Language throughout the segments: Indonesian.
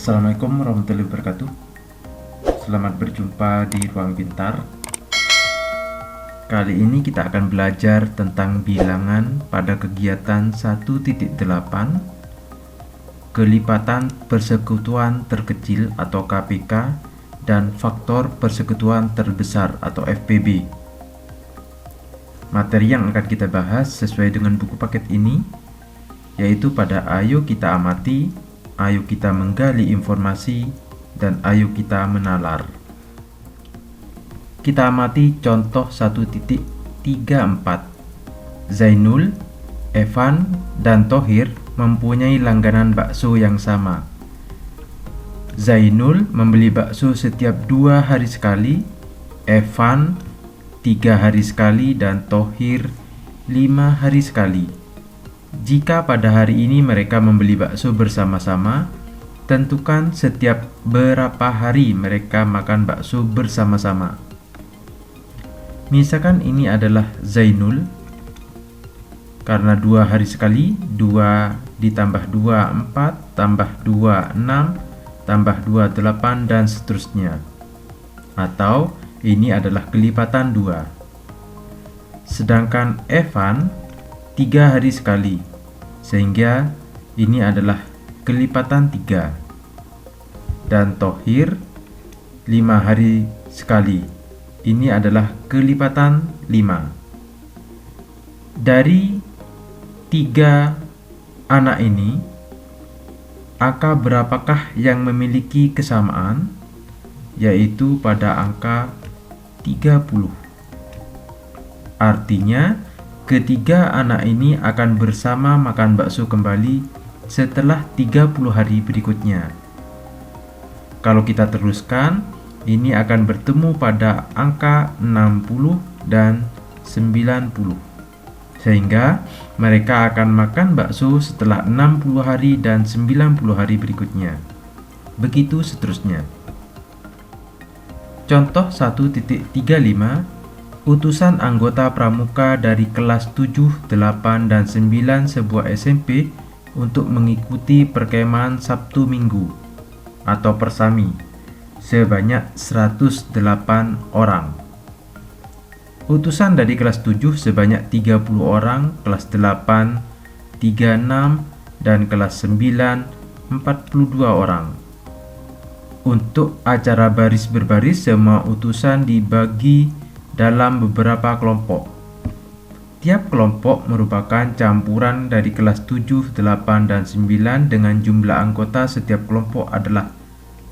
Assalamualaikum warahmatullahi wabarakatuh. Selamat berjumpa di Ruang Pintar. Kali ini kita akan belajar tentang bilangan pada kegiatan 1.8, kelipatan persekutuan terkecil atau KPK, dan faktor persekutuan terbesar atau FPB. Materi yang akan kita bahas sesuai dengan buku paket ini, yaitu pada Ayo Kita Amati, Ayo Kita Menggali Informasi, dan Ayo Kita Menalar. Kita amati contoh 1.34. Zainul, Evan, dan Thohir mempunyai langganan bakso yang sama. Zainul membeli bakso setiap 2 hari sekali, Evan 3 hari sekali, dan Thohir 5 hari sekali. Jika pada hari ini mereka membeli bakso bersama-sama, tentukan setiap berapa hari mereka makan bakso bersama-sama. Misalkan ini adalah Zainul, karena 2 hari sekali, 2 ditambah 2, 4, tambah 2, 6, tambah 2, 8, dan seterusnya. Atau ini adalah kelipatan 2. Sedangkan Evan 3 hari sekali, sehingga ini adalah kelipatan 3. Dan Thohir 5 hari sekali, ini adalah kelipatan 5. Dari 3 anak ini, angka berapakah yang memiliki kesamaan? Yaitu pada angka 30. Artinya ketiga anak ini akan bersama makan bakso kembali setelah 30 hari berikutnya. Kalau kita teruskan, ini akan bertemu pada angka 60 dan 90. Sehingga mereka akan makan bakso setelah 60 hari dan 90 hari berikutnya. Begitu seterusnya. Contoh 1.35. Utusan anggota pramuka dari kelas 7, 8, dan 9 sebuah SMP untuk mengikuti perkemahan Sabtu Minggu atau persami sebanyak 108 orang. Utusan dari kelas 7 sebanyak 30 orang, kelas 8 36, dan kelas 9 42 orang. Untuk acara baris berbaris, semua utusan dibagi dalam beberapa kelompok. Tiap kelompok merupakan campuran dari kelas 7, 8, dan 9 dengan jumlah anggota setiap kelompok adalah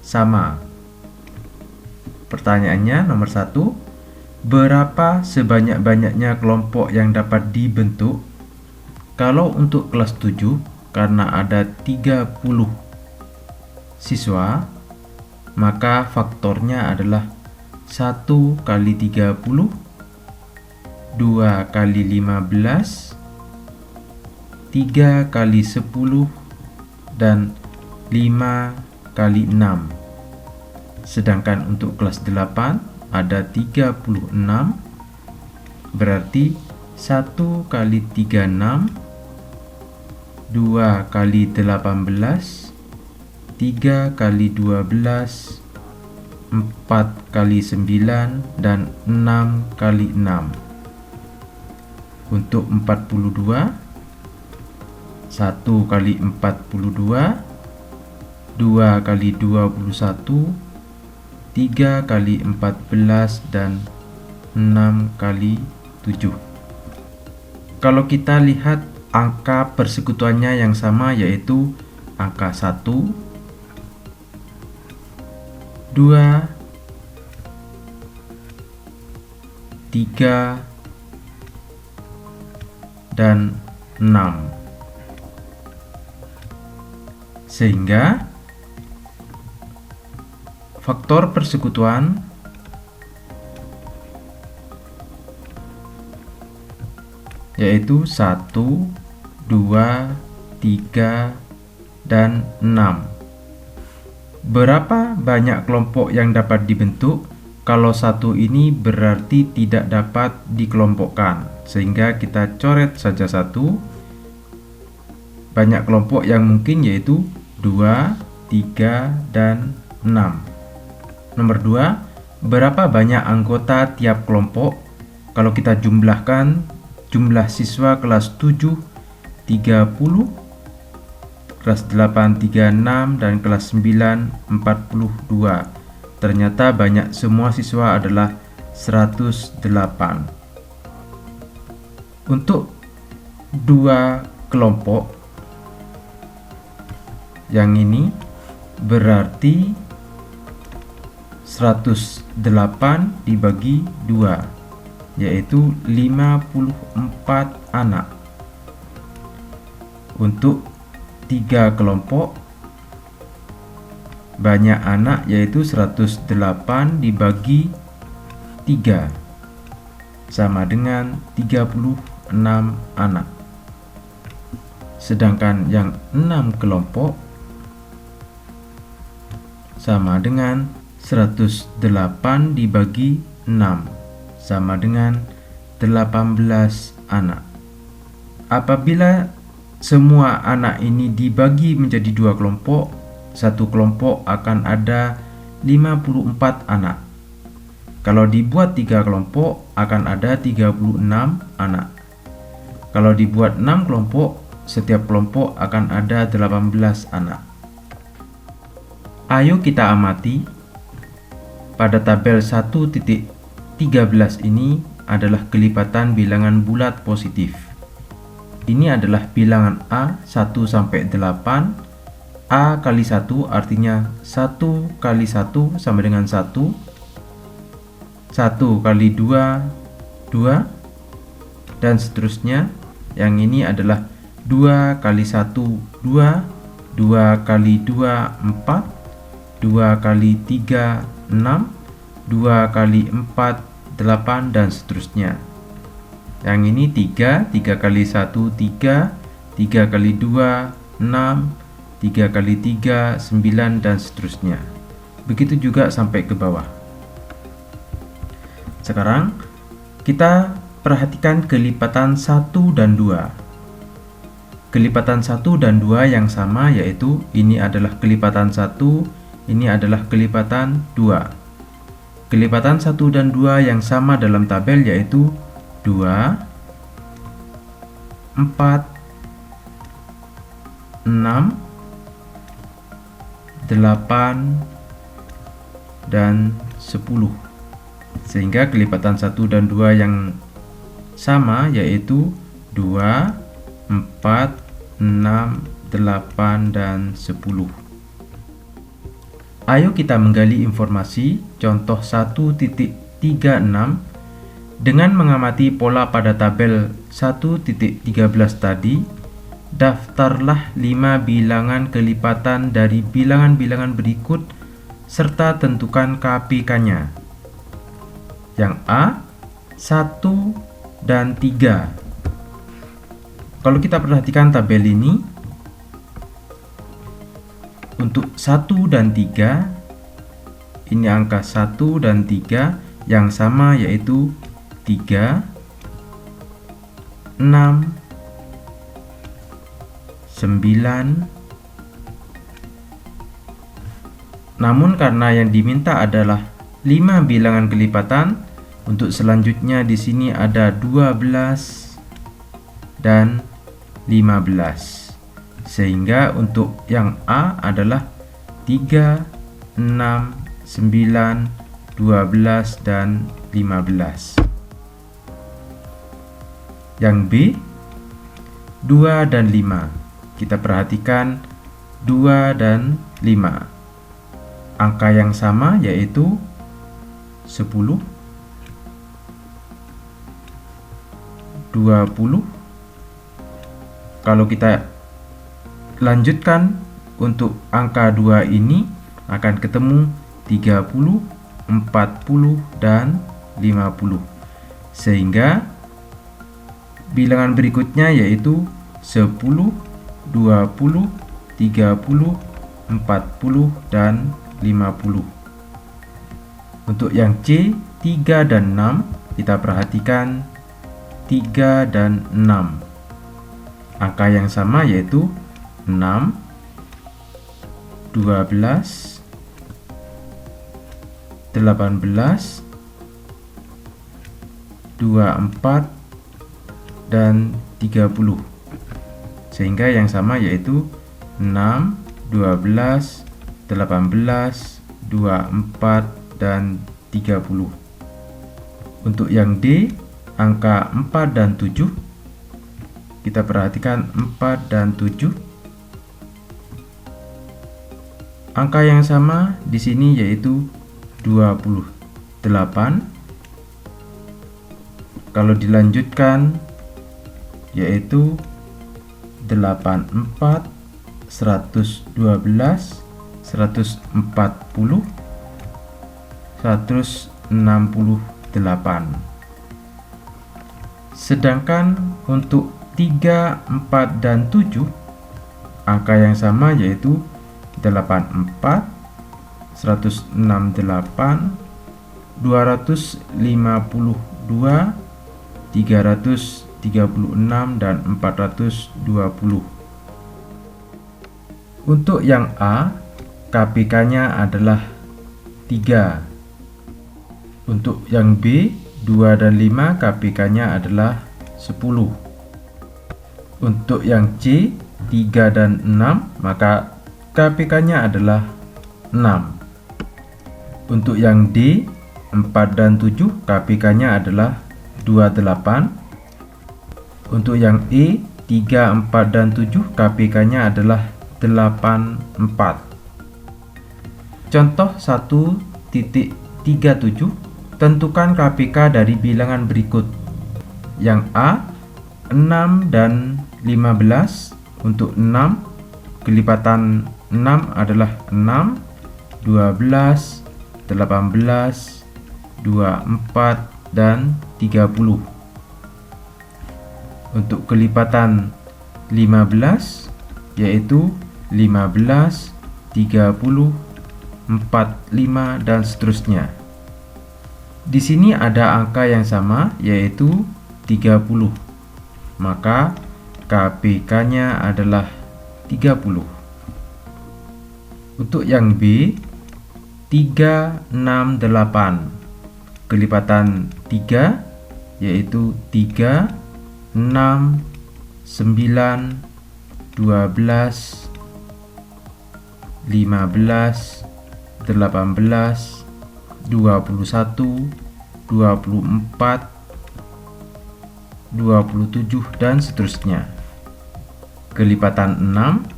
sama. Pertanyaannya nomor 1, berapa sebanyak-banyaknya kelompok yang dapat dibentuk? Kalau untuk kelas 7, karena ada 30 siswa, maka faktornya adalah 1 kali 30, 2 kali 15, 3 kali 10, dan 5 kali 6. Sedangkan untuk kelas 8 ada 36, berarti 1 kali 36, 2 kali 18, 3 kali 12, 4 kali 9, dan 6 kali 6. Untuk 42, 1 kali 42, 2 kali 21, 3 kali 14, dan 6 kali 7. Kalau kita lihat angka persekutuannya yang sama, yaitu angka 1, 2, 3, dan 6. Sehingga faktor persekutuan yaitu 1, 2, 3, dan 6. Berapa banyak kelompok yang dapat dibentuk? Kalau 1 ini berarti tidak dapat dikelompokkan, sehingga kita coret saja 1. Banyak kelompok yang mungkin yaitu 2, 3, dan 6. Nomor 2, berapa banyak anggota tiap kelompok? Kalau kita jumlahkan, jumlah siswa kelas 7 30, kelas 8 36, dan kelas 9 42. Ternyata banyak, semua siswa adalah 108. Untuk dua kelompok yang ini berarti 108 dibagi 2, yaitu 54 anak. Untuk 3 kelompok banyak anak, yaitu 108 dibagi 3 sama dengan 36 anak. Sedangkan yang 6 kelompok sama dengan 108 dibagi 6 sama dengan 18 anak. Apabila semua anak ini dibagi menjadi 2 kelompok, satu kelompok akan ada 54 anak. Kalau dibuat 3 kelompok akan ada 36 anak. Kalau dibuat 6 kelompok, setiap kelompok akan ada 18 anak. Ayo kita amati. Pada tabel 1.13 ini adalah kelipatan bilangan bulat positif. Ini adalah bilangan A 1 sampai 8. A kali 1 artinya 1 kali 1 sama dengan 1. 1 kali 2 2, dan seterusnya. Yang ini adalah 2 kali 1 2, 2 kali 2 4, 2 kali 3 6, 2 kali 4 8, dan seterusnya. Yang ini 3, 3 kali 1 3, 3 kali 2 6, 3 kali 3 9, dan seterusnya. Begitu juga sampai ke bawah. Sekarang kita perhatikan kelipatan 1 dan 2. Kelipatan 1 dan 2 yang sama, yaitu ini adalah kelipatan 1, ini adalah kelipatan 2. Kelipatan 1 dan 2 yang sama dalam tabel yaitu 2, 4, 6, 8, dan 10. Sehingga kelipatan 1 dan 2 yang sama yaitu 2, 4, 6, 8, dan 10. Ayo kita menggali informasi contoh 1.36 dengan mengamati pola pada tabel 1.13 tadi. Daftarlah 5 bilangan kelipatan dari bilangan-bilangan berikut serta tentukan KPK-nya. Yang A, 1 dan 3. Kalau kita perhatikan tabel ini, untuk 1 dan 3, ini angka 1 dan 3 yang sama yaitu 3, 6, 9. Namun karena yang diminta adalah 5 bilangan kelipatan, untuk selanjutnya di sini ada 12 dan 15. Sehingga untuk yang A adalah 3, 6, 9, 12, dan 15. Yang B, 2 dan 5. Kita perhatikan 2 dan 5. Angka yang sama yaitu 10, 20. Kalau kita lanjutkan untuk angka 2 ini akan ketemu 30, 40, dan 50. Sehingga bilangan berikutnya yaitu 10, 20, 30, 40, dan 50. Untuk yang C, 3 dan 6, kita perhatikan 3 dan 6. Angka yang sama yaitu 6, 12, 18, 24, dan 30. Sehingga yang sama yaitu 6, 12, 18, 24, dan 30. Untuk yang D, angka 4 dan 7, kita perhatikan 4 dan 7. Angka yang sama di sini yaitu 28. Kalau dilanjutkan yaitu 84, 112, 140, 168. Sedangkan untuk 3, 4, dan 7, angka yang sama yaitu 84, 168, 252, 336, dan 420. Untuk yang A, KPK-nya adalah 3. Untuk yang B, 2 dan 5, KPK-nya adalah 10. Untuk yang C, 3 dan 6, maka KPK-nya adalah 6. Untuk yang D, 4 dan 7, KPK-nya adalah 28. Untuk yang E, 3, 4, dan 7, KPK-nya adalah 84. Contoh 1.37, tentukan KPK dari bilangan berikut. Yang A, 6 dan 15. Untuk 6, kelipatan 6 adalah 6, 12, 18, 24, dan 30. Untuk kelipatan 15 yaitu 15, 30, 45, dan seterusnya. Di sini ada angka yang sama yaitu 30. Maka KPK-nya adalah 30. Untuk yang B, 3, 6, 8. Kelipatan 3 yaitu 3, 6, 9, 12, 15, 18, 21, 24, 27, dan seterusnya. Kelipatan 6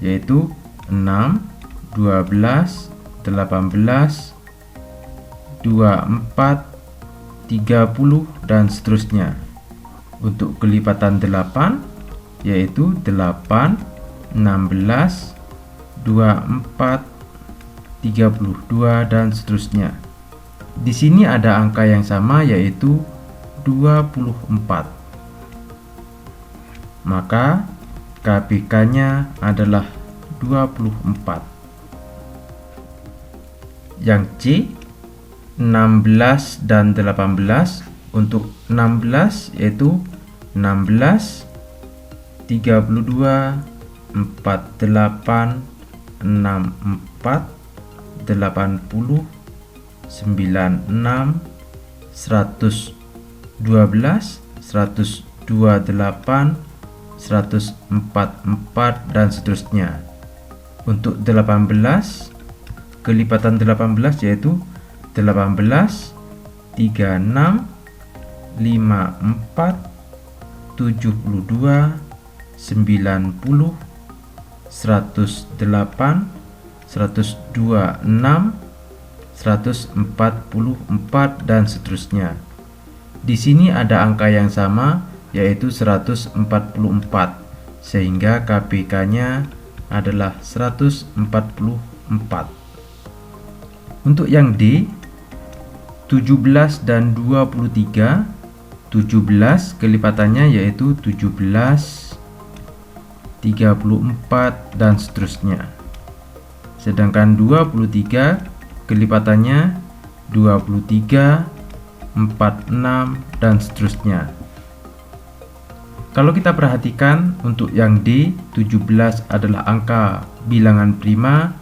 yaitu 6, 12, 18, 24, 30, dan seterusnya. Untuk kelipatan 8 yaitu 8, 16, 24, 32, dan seterusnya. Di sini ada angka yang sama yaitu 24. Maka KPK-nya adalah 24. Yang C, 16 dan 18. Untuk 16 yaitu 16, 32, 48, 64, 80, 96, 112, 128, 144, dan seterusnya. Untuk 18, kelipatan 18 yaitu 18, 36, 54, 72, 90, 108, 126, 144, dan seterusnya. Di sini ada angka yang sama yaitu 144, sehingga KPK-nya adalah 144. Untuk yang D, 17 dan 23. 17 kelipatannya yaitu 17, 34, dan seterusnya. Sedangkan 23 kelipatannya 23, 46, dan seterusnya. Kalau kita perhatikan untuk yang D, 17 adalah angka bilangan prima,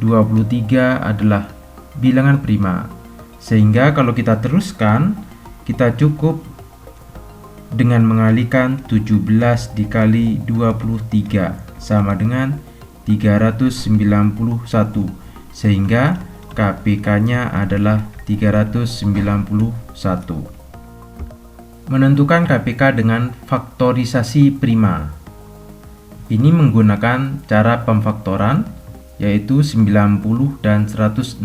23 adalah bilangan prima. Sehingga kalau kita teruskan, kita cukup dengan mengalihkan 17 dikali 23 sama dengan 391. Sehingga KPK-nya adalah 391. Menentukan KPK dengan faktorisasi prima. Ini menggunakan cara pemfaktoran, yaitu 90 dan 168.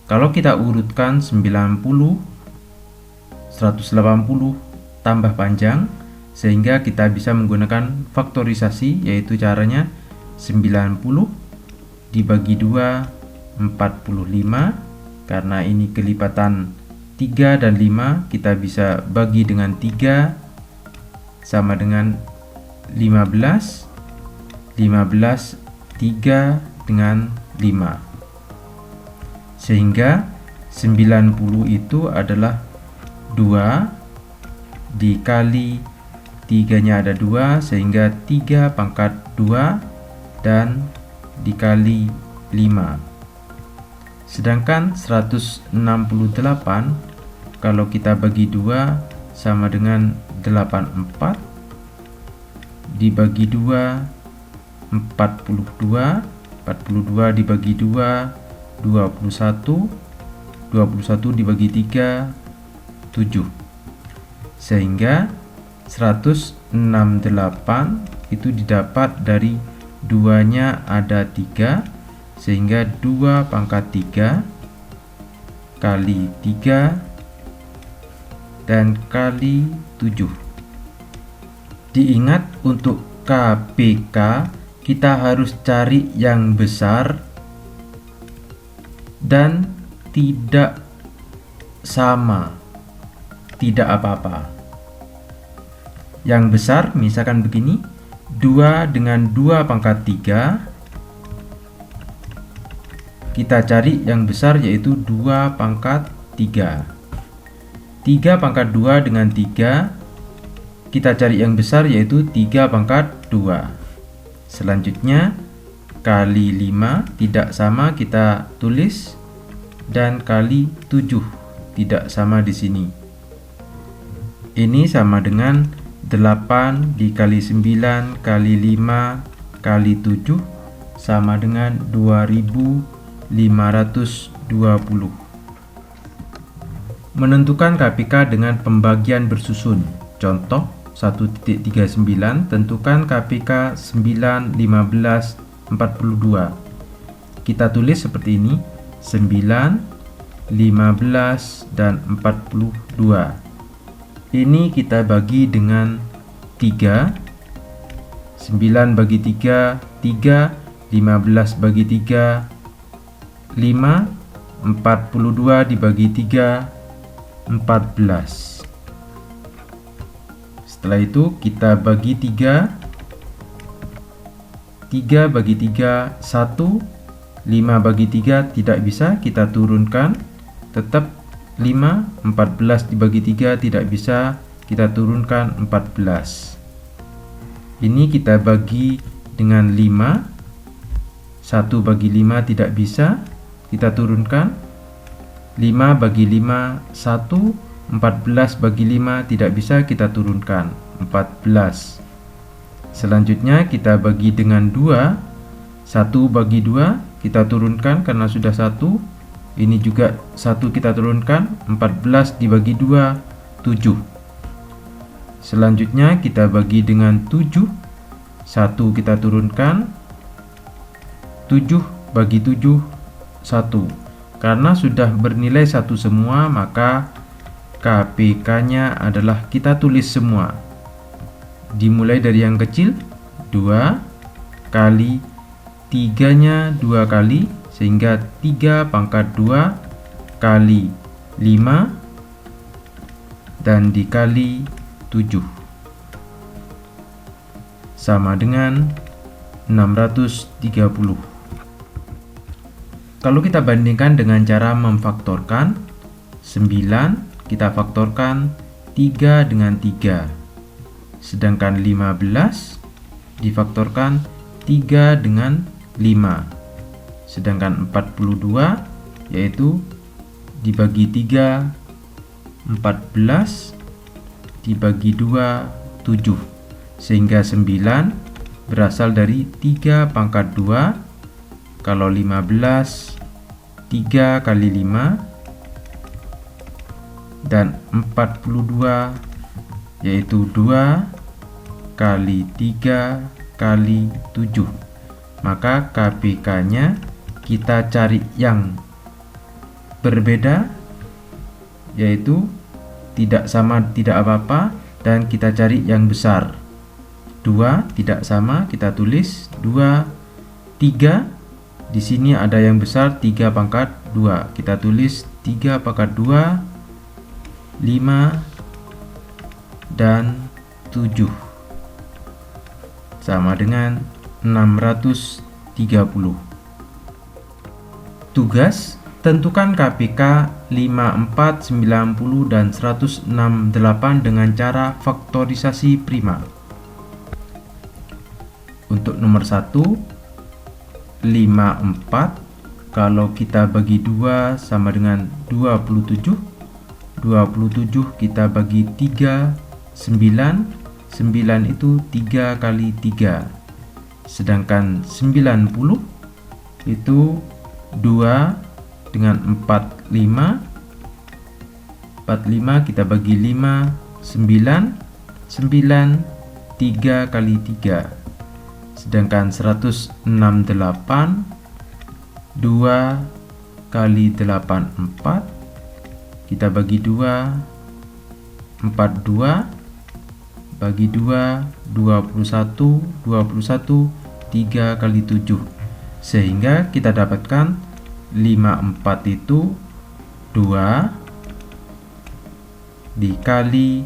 Kalau kita urutkan 90, 180 tambah panjang, sehingga kita bisa menggunakan faktorisasi, yaitu caranya 90 dibagi 2, 45. Karena ini kelipatan 3 dan 5, kita bisa bagi dengan 3 sama dengan 15. 15 3 dengan 5. Sehingga 90 itu adalah 2 dikali 3-nya ada 2, sehingga 3 pangkat 2 dan dikali 5. Sedangkan 168 kalau kita bagi 2 sama dengan 84 dibagi 2 42, 42 dibagi 2 21, 21 dibagi 3 7. Sehingga 168 itu didapat dari 2-nya ada 3, sehingga 2 pangkat 3 kali 3 dan kali 7. Diingat untuk KPK kita harus cari yang besar dan tidak sama, tidak apa-apa. Yang besar misalkan begini, 2 dengan 2 pangkat 3. Kita cari yang besar, yaitu 2 pangkat 3. 3 pangkat 2 dengan 3. Kita cari yang besar, yaitu 3 pangkat 2. Selanjutnya kali 5 tidak sama kita tulis, dan kali 7 tidak sama di sini. Ini sama dengan 8 dikali 9 kali 5 kali 7 sama dengan 2520. Menentukan KPK dengan pembagian bersusun. Contoh 1.39, tentukan KPK 9, 15, 42. Kita tulis seperti ini, 9, 15, dan 42. Ini kita bagi dengan 3. 9 bagi 3, 3, 15 bagi 3, 5, 42 dibagi 3, 14. Setelah itu kita bagi 3, 3 bagi 3, 1, 5 bagi 3 tidak bisa, kita turunkan, tetap 5, 14 dibagi 3 tidak bisa, kita turunkan 14. Ini kita bagi dengan 5, 1 bagi 5 tidak bisa, kita turunkan, 5 bagi 5, 1, 14 bagi 5 tidak bisa, kita turunkan 14. Selanjutnya kita bagi dengan 2, 1 bagi 2 kita turunkan karena sudah 1. Ini juga 1 kita turunkan, 14 dibagi 2, 7. Selanjutnya kita bagi dengan 7, 1 kita turunkan, 7 bagi 7, 1. Karena sudah bernilai 1 semua, maka KPK-nya adalah kita tulis semua. Dimulai dari yang kecil, 2 kali 3-nya 2 kali, sehingga 3 pangkat 2 kali 5 dan dikali 7 sama dengan 630. Kalau kita bandingkan dengan cara memfaktorkan, 9 kita faktorkan 3 dengan 3, sedangkan 15 difaktorkan 3 dengan 5, sedangkan 42 yaitu dibagi 3, 14 dibagi 2, 7, sehingga 9 berasal dari 3 pangkat 2. Kalau 15 3 kali 5 dan 42 yaitu 2 kali 3 kali 7. Maka KPK nya kita cari yang berbeda, yaitu tidak sama tidak apa-apa, dan kita cari yang besar. 2 tidak sama, kita tulis 2. 3 di sini ada yang besar, 3 pangkat 2, kita tulis 3 pangkat 2. 5 dan 7 sama dengan 630. Tugas: tentukan KPK 54, 90, dan 168 dengan cara faktorisasi prima. Untuk nomor 1, 54 kalau kita bagi 2 sama dengan 27. 27 kita bagi 3, 9. 9 itu 3 kali 3. Sedangkan 90 itu 2 dengan 45. 45 kita bagi 5, 9. 9 3 kali 3. Sedangkan 168 2 kali 8 4. Kita bagi 2, 42 bagi 2, 21. 21 3 kali 7, sehingga kita dapatkan 54 itu 2 dikali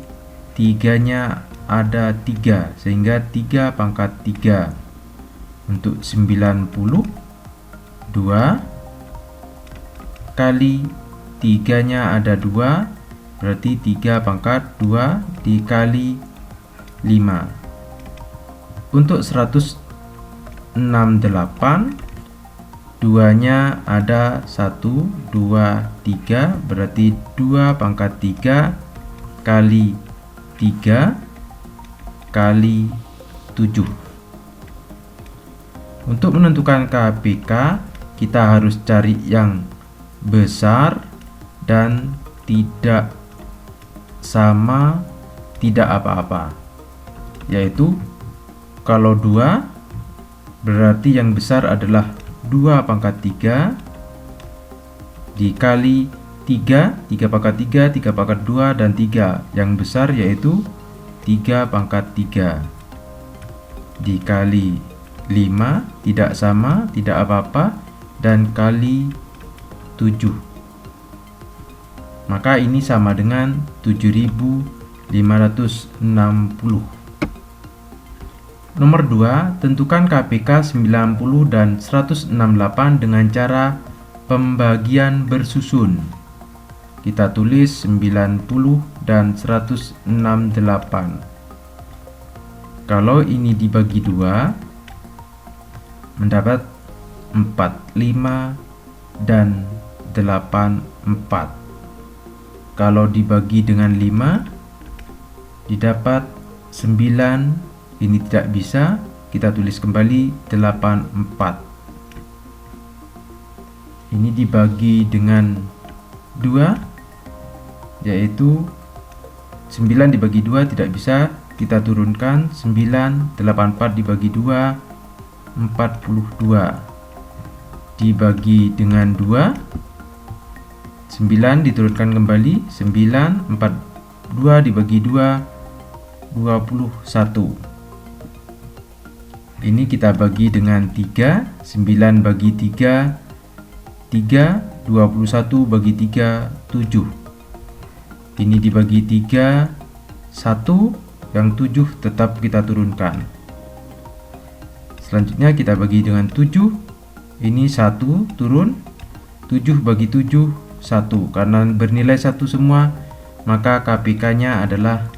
3 nya ada 3, sehingga 3 pangkat 3. Untuk 90, 2 kali 3 nya ada 2, berarti 3 pangkat 2 dikali 5. Untuk 168, 2 nya ada 1, 2, 3, berarti 2 pangkat 3 kali 3 kali 7. Untuk menentukan KPK, kita harus cari yang besar dan tidak sama tidak apa-apa, yaitu kalau 2 berarti yang besar adalah 2 pangkat 3 dikali 3, 3 pangkat 3, 3 pangkat 2, dan 3. Yang besar yaitu 3 pangkat 3 dikali 5, tidak sama, tidak apa-apa, dan kali 7. Maka ini sama dengan 7560. Nomor 2, tentukan KPK 90 dan 168 dengan cara pembagian bersusun. Kita tulis 90 dan 168. Kalau ini dibagi 2, mendapat 45 dan 84. Kalau dibagi dengan 5, didapat 9. Ini tidak bisa, kita tulis kembali 84. Ini dibagi dengan 2, yaitu 9 dibagi 2 tidak bisa, kita turunkan 9. 84 dibagi 2, 42. Dibagi dengan 2, 9 diturunkan kembali, 9. 42 dibagi 2, 21. Ini kita bagi dengan 3, 9 bagi 3, 3, 21 bagi 3, 7. Ini dibagi 3, 1, yang 7 tetap kita turunkan. Selanjutnya kita bagi dengan 7, ini 1 turun, 7 bagi 7, 1. Karena bernilai 1 semua, maka KPK nya adalah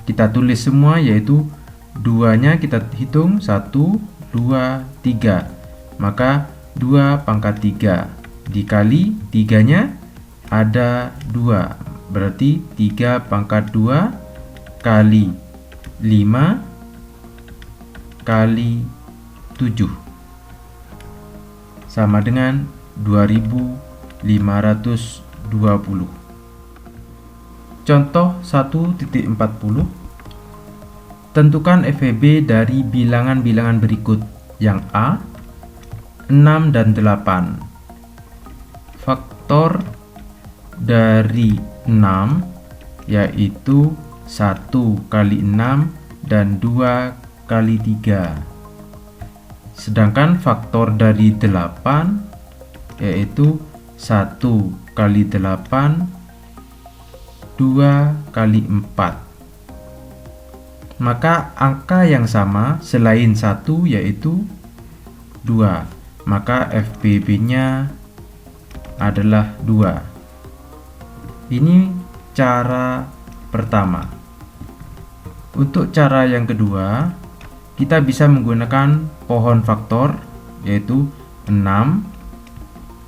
kita tulis semua, yaitu 2-nya kita hitung 1, 2, 3. Maka 2 pangkat 3 dikali 3-nya ada 2. Berarti 3 pangkat 2 kali 5 kali 7 sama dengan 2520. Contoh 1.40. Tentukan FEB dari bilangan-bilangan berikut. Yang A, 6 dan 8. Faktor dari 6 yaitu 1 kali 6 dan 2 kali 3. Sedangkan faktor dari 8 yaitu 1 kali 8, 2 kali 4. Maka angka yang sama selain 1 yaitu 2. Maka FPB-nya adalah 2. Ini cara pertama. Untuk cara yang kedua, kita bisa menggunakan pohon faktor, yaitu 6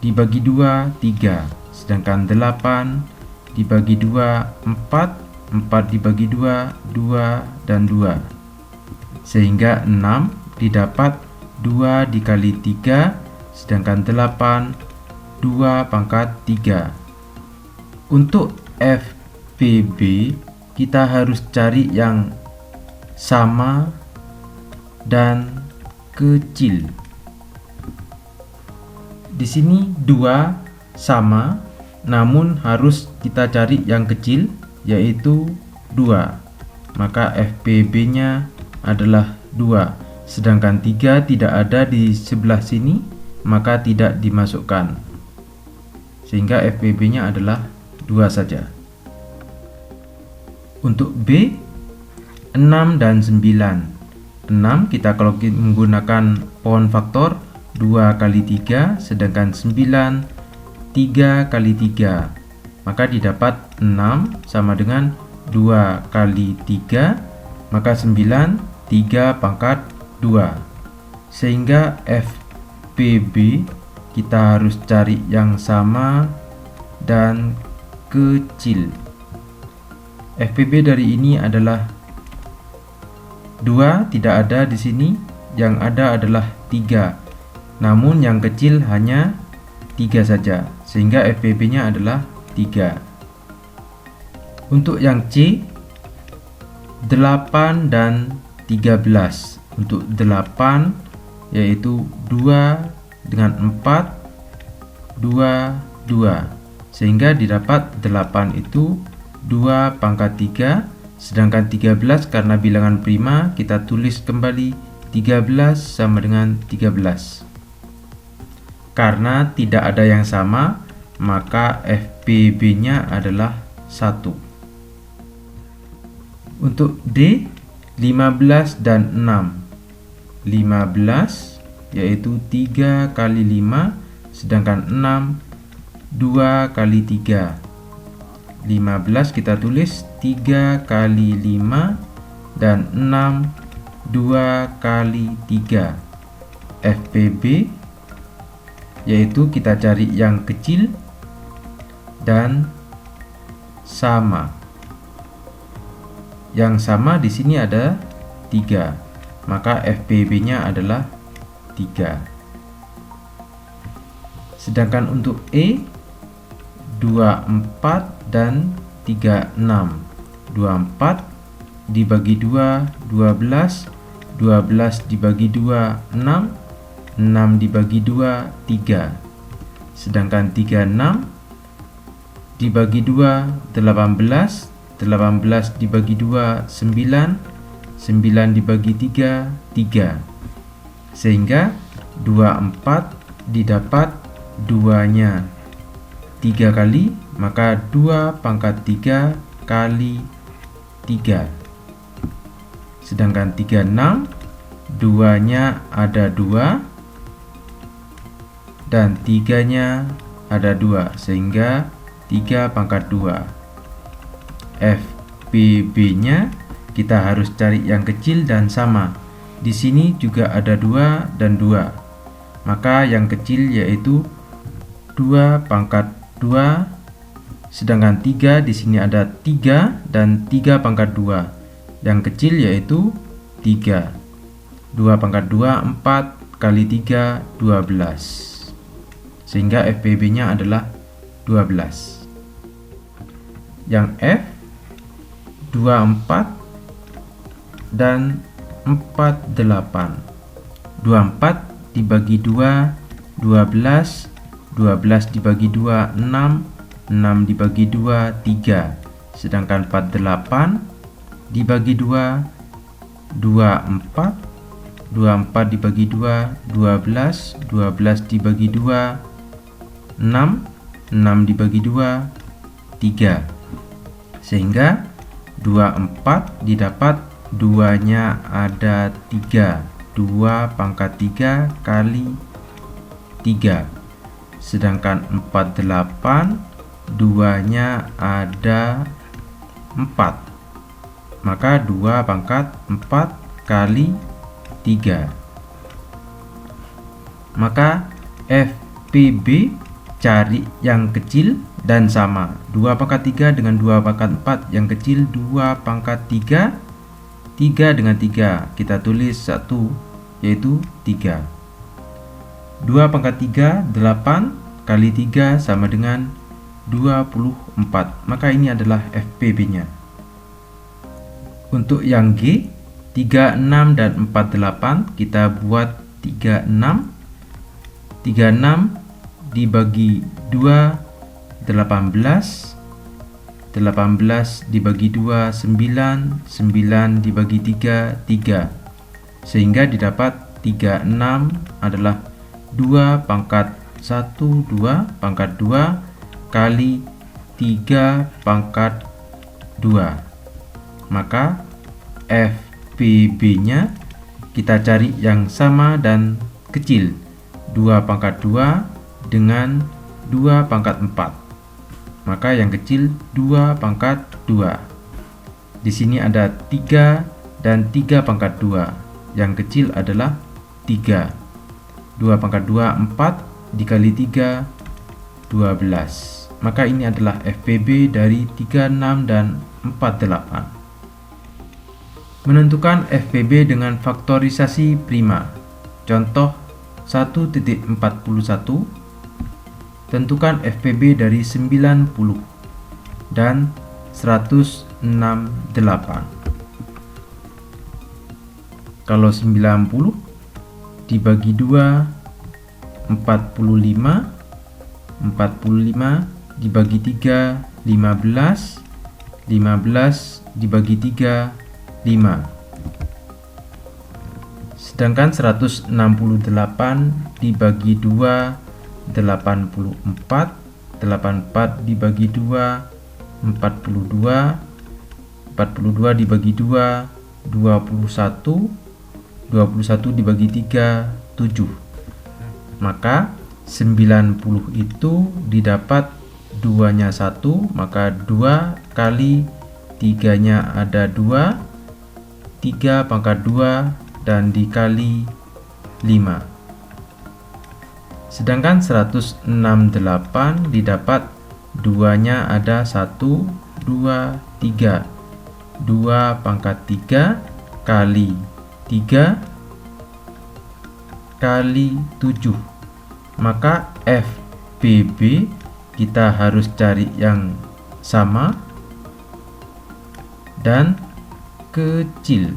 dibagi 2, 3. Sedangkan 8 dibagi 2, 4. 4 dibagi 2, 2 dan 2. Sehingga 6 didapat 2 dikali 3, sedangkan 8 2 pangkat 3. Untuk FPB kita harus cari yang sama dan kecil. Di sini 2 sama, namun harus kita cari yang kecil, yaitu 2. Maka FPB-nya adalah 2. Sedangkan 3 tidak ada di sebelah sini, maka tidak dimasukkan. Sehingga FPB-nya adalah 2 saja. Untuk B, 6 dan 9. 6 kita kalau menggunakan pohon faktor 2 kali 3, sedangkan 9 3 kali 3. Maka didapat 6 sama dengan 2 kali 3, maka 9 3 pangkat 2. Sehingga FPB kita harus cari yang sama dan kecil. FPB dari ini adalah 2, tidak ada di sini, yang ada adalah 3. Namun yang kecil hanya 3 saja, sehingga FPB-nya adalah 3. Untuk yang C, 8 dan 13. Untuk 8 yaitu 2 dengan 4, 2, 2. Sehingga didapat 8 itu 2 pangkat 3. Sedangkan 13 karena bilangan prima, kita tulis kembali 13 sama dengan 13. Karena tidak ada yang sama, maka FPB-nya adalah 1. Untuk D, 15 dan 6. 15 yaitu 3 kali 5, sedangkan 6 2 kali 3. 15 kita tulis 3 kali 5 dan 6 2 kali 3. FPB yaitu kita cari yang kecil dan sama. Yang sama di sini ada 3, maka FPB-nya adalah 3. Sedangkan untuk E, 24 dan 36. 24 dibagi 2, 12. 12 dibagi 2, 6. 6 dibagi 2, 3. Sedangkan 36 dibagi 2, 18. 18 dibagi 2, 9. 9 dibagi 3, 3. Sehingga 24 didapat 2-nya 3 kali, maka 2 pangkat 3 kali 3. Sedangkan 36 2-nya ada 2 dan 3-nya ada 2, sehingga 3 pangkat 2. FPB-nya kita harus cari yang kecil dan sama. Di sini juga ada 2 dan 2. Maka yang kecil yaitu 2 pangkat 2, sedangkan 3 di sini ada 3 dan 3 pangkat 2. Yang kecil yaitu 3. 2 pangkat 2 4 kali 3 12. Sehingga FPB-nya adalah 12. Yang F 24 dan 48. 24 dibagi 2 12, 12 dibagi 2 6, 6 dibagi 2 3. Sedangkan 48 dibagi 2 24, 24 dibagi 2 12, 12 dibagi 2 6, 6 dibagi 2 3. Sehingga 24 didapat 2-nya ada 3. 2 pangkat 3 kali 3. Sedangkan 48 2-nya ada 4. Maka 2 pangkat 4 kali 3. Maka FPB cari yang kecil dan sama. 2 pangkat 3 dengan 2 pangkat 4. Yang kecil 2 pangkat 3. 3 dengan 3 kita tulis 1, yaitu 3. 2 pangkat 3 8 kali 3 sama dengan 24. Maka ini adalah FPB-nya. Untuk yang G 36 dan 48 kita buat 36. 36 dibagi 2 18. 18 dibagi 2 9. 9 dibagi 3 3. Sehingga didapat 36 adalah 2 pangkat 1 2 pangkat 2 kali 3 pangkat 2. Maka FPB-nya kita cari yang sama dan kecil. 2 pangkat 2 dengan 2 pangkat 4. Maka yang kecil 2 pangkat 2. Di sini ada 3 dan 3 pangkat 2. Yang kecil adalah 3. 2 pangkat 2 4 dikali 3 12. Maka ini adalah FPB dari 36 dan 48. Menentukan FPB dengan faktorisasi prima. Contoh 1.41. Tentukan FPB dari 90 dan 168. Kalau 90 dibagi 2 45. 45 dibagi 3 15. 15 dibagi 3 5. Sedangkan 168 dibagi 2 84. 84 dibagi 2 42. 42 dibagi 2 21. 21 dibagi 3 7. Maka 90 itu didapat 2-nya 1, maka 2 kali 3-nya ada 2, 3 pangkat 2 dan dikali 5. Sedangkan 168 didapat 2-nya ada 1, 2, 3. 2 pangkat 3 kali 3 kali 7. Maka FPB kita harus cari yang sama dan kecil.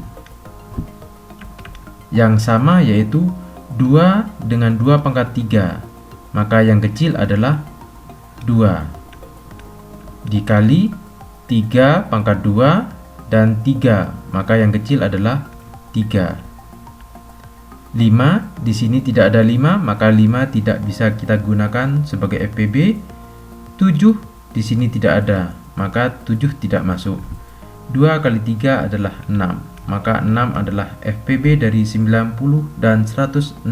Yang sama yaitu 2 dengan 2 pangkat 3. Maka yang kecil adalah 2 dikali 3 pangkat 2 dan 3. Maka yang kecil adalah 3. 5 di sini tidak ada 5, maka 5 tidak bisa kita gunakan sebagai FPB. 7 di sini tidak ada, maka 7 tidak masuk. 2 kali 3 adalah 6, maka 6 adalah FPB dari 90 dan 168.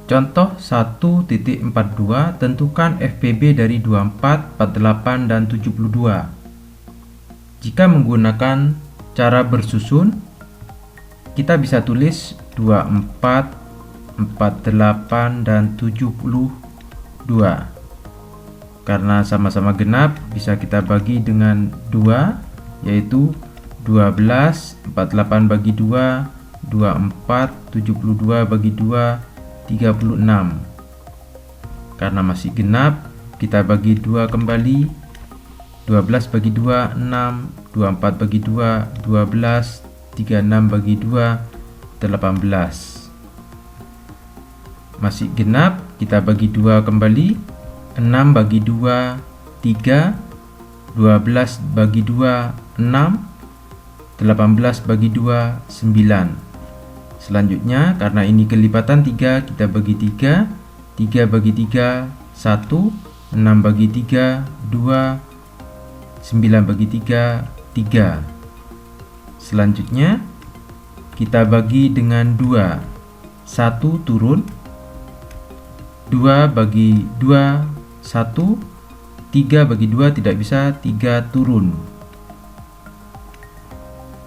Contoh 1.42, tentukan FPB dari 24, 48, dan 72. Jika menggunakan cara bersusun, kita bisa tulis 24, 48, dan 72. Karena sama-sama genap, bisa kita bagi dengan 2, yaitu 12, 48 bagi 2, 24, 72 bagi 2, 36. Karena masih genap, kita bagi 2 kembali. 12 bagi 2, 6, 24 bagi 2, 12, 36 bagi 2, 18. Masih genap, kita bagi 2 kembali. 6 bagi 2, 3, 12 bagi 2, 6, 18 bagi 2, 9. Selanjutnya, karena ini kelipatan 3, kita bagi 3, 3 bagi 3, 1, 6 bagi 3, 2, 9 bagi 3, 3. Selanjutnya, kita bagi dengan 2, 1 turun, 2 bagi 2, 1, 3 bagi 2 tidak bisa, 3 turun.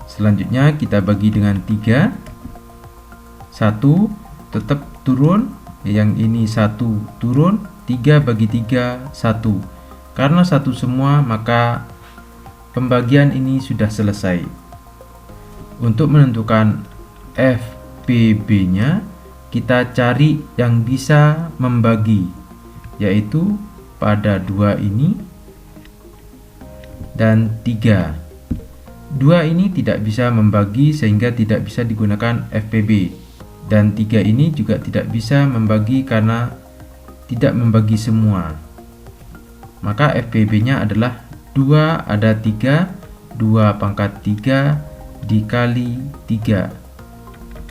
Selanjutnya kita bagi dengan 3, 1 tetap turun, yang ini 1 turun, 3 bagi 3, 1. Karena 1 semua, maka pembagian ini sudah selesai. Untuk menentukan FPB-nya, kita cari yang bisa membagi, yaitu pada 2 ini dan 3. 2 ini tidak bisa membagi sehingga tidak bisa digunakan FPB, dan 3 ini juga tidak bisa membagi karena tidak membagi semua. Maka FPB-nya adalah 2 ada 3, 2 pangkat 3 dikali 3.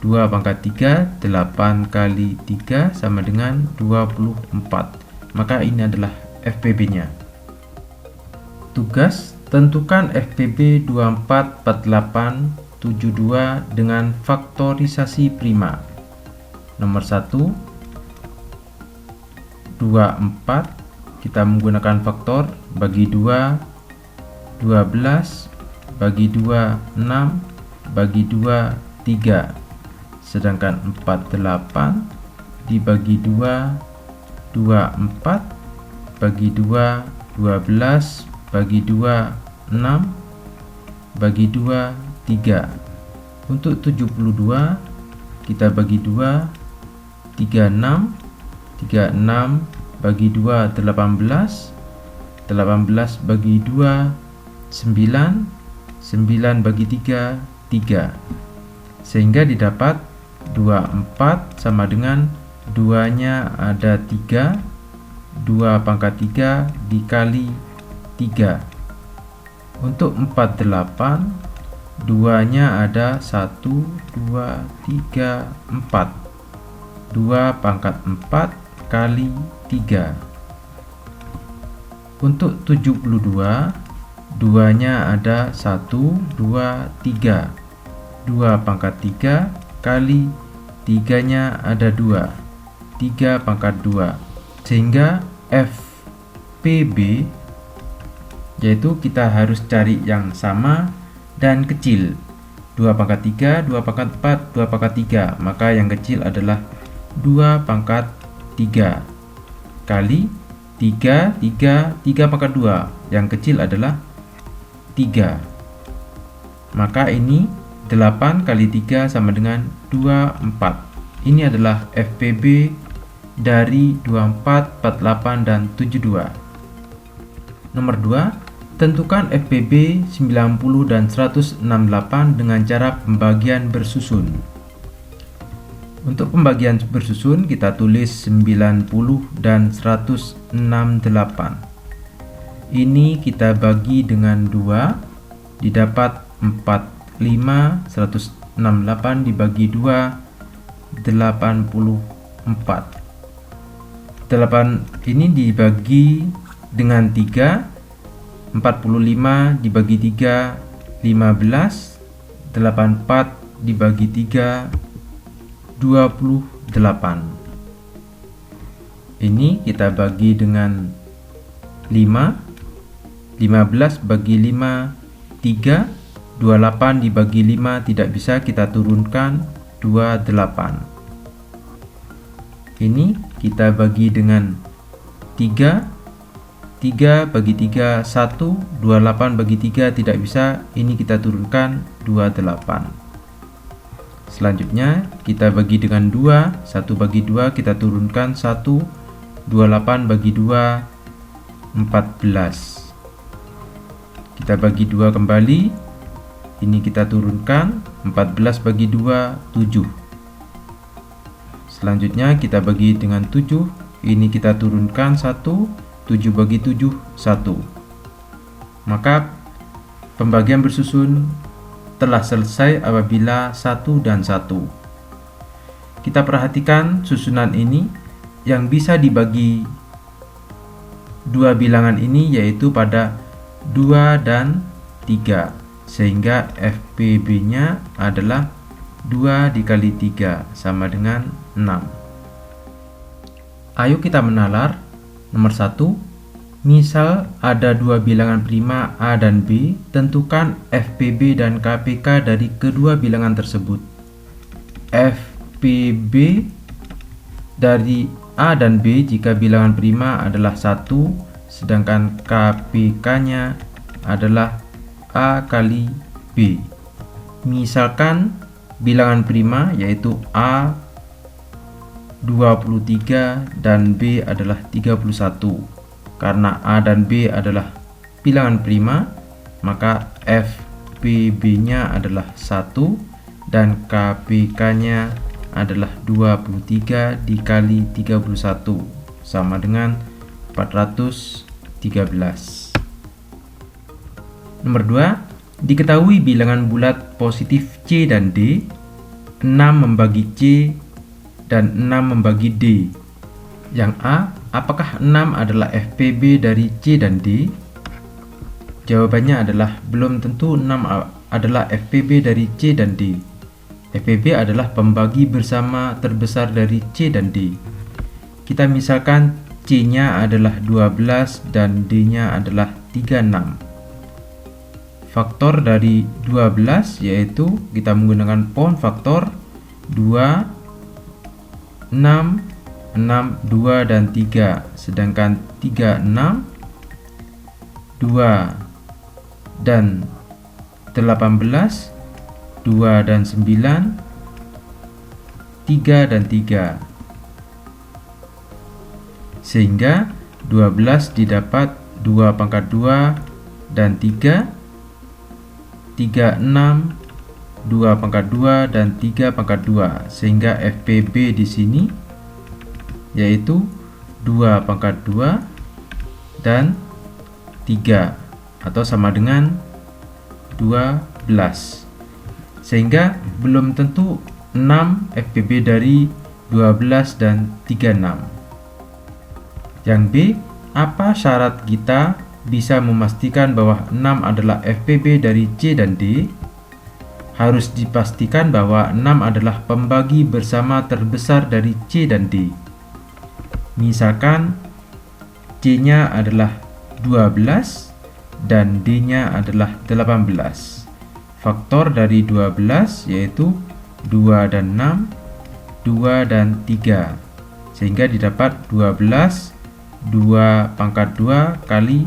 2 pangkat 3, 8 kali 3 sama dengan 24. Maka ini adalah FPB-nya. Tugas: tentukan FPB 24, 48, 72 dengan faktorisasi prima. Nomor 1, 24, kita menggunakan faktor bagi 2, 12, bagi 2, 6, bagi 2, 3. Sedangkan 48 dibagi 2, 24 bagi 2, 12 bagi 2, 6 bagi 2, 3. Untuk 72 kita bagi 2, 36, 36 bagi 2, 18, 18 bagi 2, 9, 9 bagi 3, 3. Sehingga didapat 24 sama dengan 2-nya ada 3, 2 pangkat 3 dikali 3. Untuk 48, 2-nya ada 1, 2, 3, 4. 2 pangkat 4 kali 3. Untuk 72, 2-nya ada 1, 2, 3. 2 pangkat 3 kali 3-nya ada 2. 3 pangkat 2, sehingga FPB, yaitu kita harus cari yang sama dan kecil. 2 pangkat 3, 2 pangkat 4, 2 pangkat 3. Maka yang kecil adalah 2 pangkat 3 kali 3, 3, 3 pangkat 2. Yang kecil adalah 3. Maka ini 8 kali 3 sama dengan 24. Ini adalah FPB dari 24, 48, dan 72. Nomor 2, tentukan FPB 90 dan 168 dengan cara pembagian bersusun. Untuk pembagian bersusun, kita tulis 90 dan 168. Ini kita bagi dengan 2, didapat 45, 168 dibagi 2, 84. 8 ini dibagi dengan 3, 45 dibagi 3, 15, 84 dibagi 3, 28. Ini kita bagi dengan 5, 15 bagi 5, 3, 28 dibagi 5 tidak bisa, kita turunkan 28. Ini kita bagi dengan 3, 3 bagi 3 1, 28 bagi 3 tidak bisa, ini kita turunkan 28. Selanjutnya kita bagi dengan 2, 1 bagi 2 kita turunkan 1, 28 bagi 2 14. Kita bagi 2 kembali, ini kita turunkan 14 bagi 2 7. Selanjutnya kita bagi dengan 7, ini kita turunkan 1, 7 bagi 7 1. Maka pembagian bersusun telah selesai apabila 1 dan 1. Kita perhatikan susunan ini yang bisa dibagi dua bilangan ini yaitu pada 2 dan 3, sehingga FPB nya adalah 2 dikali 3 sama dengan 6. Ayo kita menalar. Nomor 1, misal ada dua bilangan prima A dan B, tentukan FPB dan KPK dari kedua bilangan tersebut. FPB dari A dan B jika bilangan prima adalah 1, sedangkan KPK-nya adalah A kali B. Misalkan bilangan prima yaitu A 23 dan B adalah 31. Karena A dan B adalah bilangan prima, maka FPB-nya adalah 1 dan KPK-nya adalah 23 dikali 31 sama dengan 413. Nomor 2, diketahui bilangan bulat positif C dan D, 6 membagi C dan 6 membagi D. Yang A, apakah 6 adalah FPB dari C dan D? Jawabannya adalah belum tentu 6 adalah FPB dari C dan D. FPB adalah pembagi bersama terbesar dari C dan D. Kita misalkan C-nya adalah 12 dan D-nya adalah 36. Faktor dari 12 yaitu kita menggunakan pound faktor 2, 6, 6, 2 dan 3. Sedangkan 3, 6, 2 dan 18, 2 dan 9, 3 dan 3. Sehingga 12 didapat 2 pangkat 2 dan 3, 3, 6, 2 pangkat 2 dan 3 pangkat 2. Sehingga FPB di sini yaitu 2 pangkat 2 dan 3 atau sama dengan 12. Sehingga belum tentu 6 FPB dari 12 dan 36. Yang B, apa syarat kita bisa memastikan bahwa 6 adalah FPB dari C dan D? Harus dipastikan bahwa 6 adalah pembagi bersama terbesar dari C dan D. Misalkan C-nya adalah 12 dan D-nya adalah 18. Faktor dari 12 yaitu 2 dan 6, 2 dan 3. Sehingga didapat 12, 2 pangkat 2 kali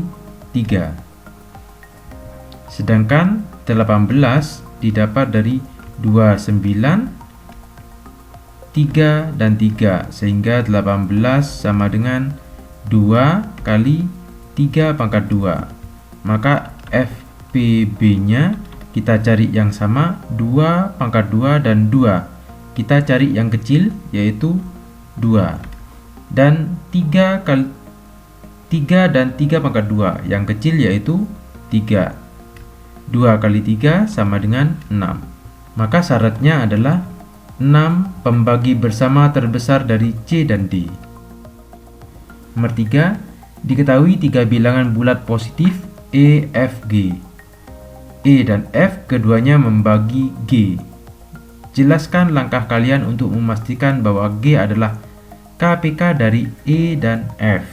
3. Sedangkan 18 didapat dari 29, 3 dan 3. Sehingga 18 sama dengan 2 kali 3 pangkat 2. Maka FPB-nya kita cari yang sama 2 pangkat 2 dan 2. Kita cari yang kecil yaitu 2. Dan 3 dan 3 pangkat 2. Yang kecil yaitu 3. 2 kali 3 sama dengan 6. Maka syaratnya adalah 6 pembagi bersama terbesar dari C dan D. Nomor 3, diketahui 3 bilangan bulat positif E, F, G. E dan F keduanya membagi G. Jelaskan langkah kalian untuk memastikan bahwa G adalah KPK dari E dan F.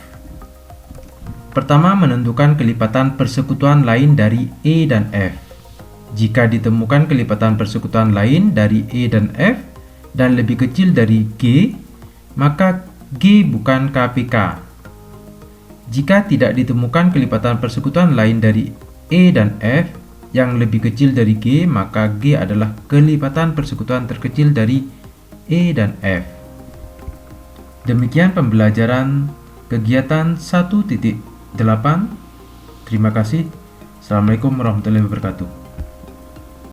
Pertama, menentukan kelipatan persekutuan lain dari E dan F. Jika ditemukan kelipatan persekutuan lain dari E dan F dan lebih kecil dari G, maka G bukan KPK. Jika tidak ditemukan kelipatan persekutuan lain dari E dan F yang lebih kecil dari G, maka G adalah kelipatan persekutuan terkecil dari E dan F. Demikian pembelajaran kegiatan 1.8. Terima kasih. Assalamualaikum warahmatullahi wabarakatuh.